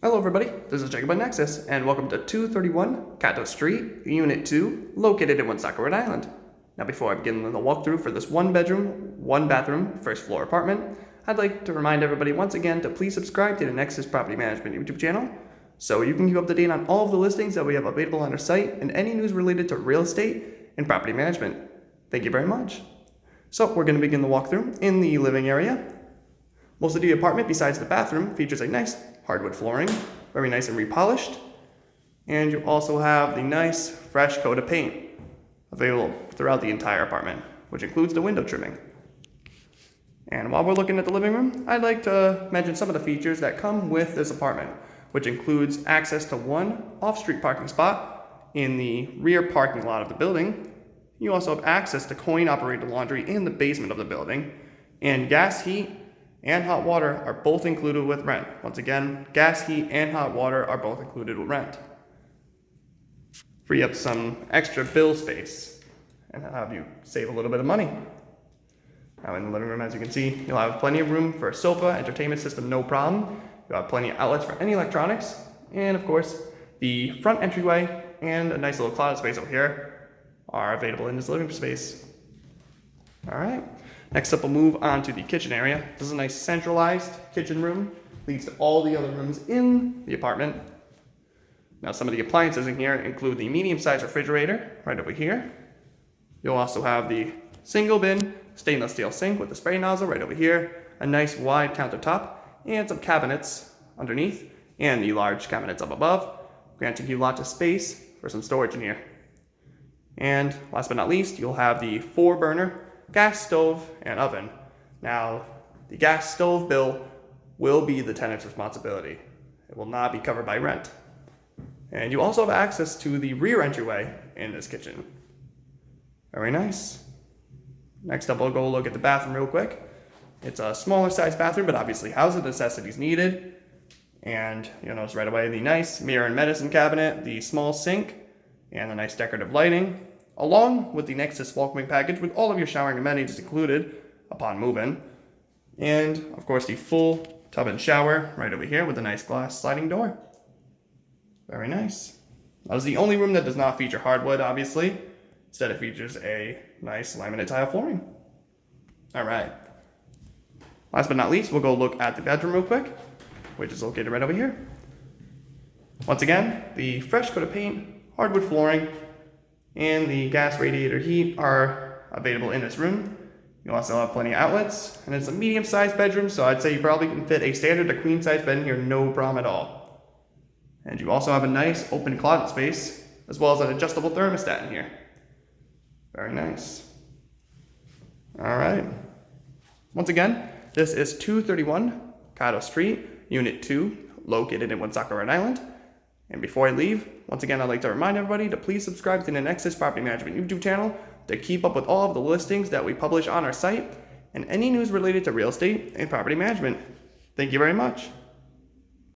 Hello everybody, this is Jacob at Nexus, and welcome to 231 Cato Street, Unit 2, located in Woonsocket, Rhode Island. Now before I begin the walkthrough for this one bedroom, one bathroom, first floor apartment, I'd like to remind everybody once again to please subscribe to the Nexus Property Management YouTube channel, so you can keep up to date on all of the listings that we have available on our site and any news related to real estate and property management. Thank you very much. So we're going to begin the walkthrough in the living area. Most of the apartment, besides the bathroom, features a nice hardwood flooring, very nice and repolished. And you also have the nice fresh coat of paint available throughout the entire apartment, which includes the window trimming. And while we're looking at the living room, I'd like to mention some of the features that come with this apartment, which includes access to one off-street parking spot in the rear parking lot of the building. You also have access to coin-operated laundry in the basement of the building, and gas, heat, and hot water are both included with rent. Once again, gas, heat, and hot water are both included with rent. Free up some extra bill space and have you save a little bit of money. Now in the living room, as you can see, you'll have plenty of room for a sofa, entertainment system, no problem. You'll have plenty of outlets for any electronics, and of course, the front entryway and a nice little closet space over here are available in this living space. All right. Next up, we'll move on to the kitchen area. This is a nice centralized kitchen room. Leads to all the other rooms in the apartment. Now, some of the appliances in here include the medium-sized refrigerator right over here. You'll also have the single bin stainless steel sink with the spray nozzle right over here, a nice wide countertop, and some cabinets underneath, and the large cabinets up above, granting you lots of space for some storage in here. And last but not least, you'll have the 4-burner gas stove and oven. Now, the gas stove bill will be the tenant's responsibility. It will not be covered by rent. And you also have access to the rear entryway in this kitchen. Very nice. Next up, we'll go look at the bathroom real quick. It's a smaller size bathroom, but obviously has the necessities needed. And you'll notice right away the nice mirror and medicine cabinet, the small sink, and the nice decorative lighting, along with the Nexus welcoming package with all of your showering amenities included upon move-in. And, of course, the full tub and shower right over here with a nice glass sliding door. Very nice. That is the only room that does not feature hardwood, obviously. Instead, it features a nice laminate tile flooring. All right. Last but not least, we'll go look at the bedroom real quick, which is located right over here. Once again, the fresh coat of paint, hardwood flooring, and the gas radiator heat are available in this room. You also have plenty of outlets, and it's a medium-sized bedroom, so I'd say you probably can fit a standard to queen-size bed in here, no problem at all. And you also have a nice open closet space, as well as an adjustable thermostat in here. Very nice. All right. Once again, this is 231 Cato Street, Unit 2, located in Woonsocket, Rhode Island. And before I leave, once again, I'd like to remind everybody to please subscribe to the Nexus Property Management YouTube channel to keep up with all of the listings that we publish on our site and any news related to real estate and property management. Thank you very much.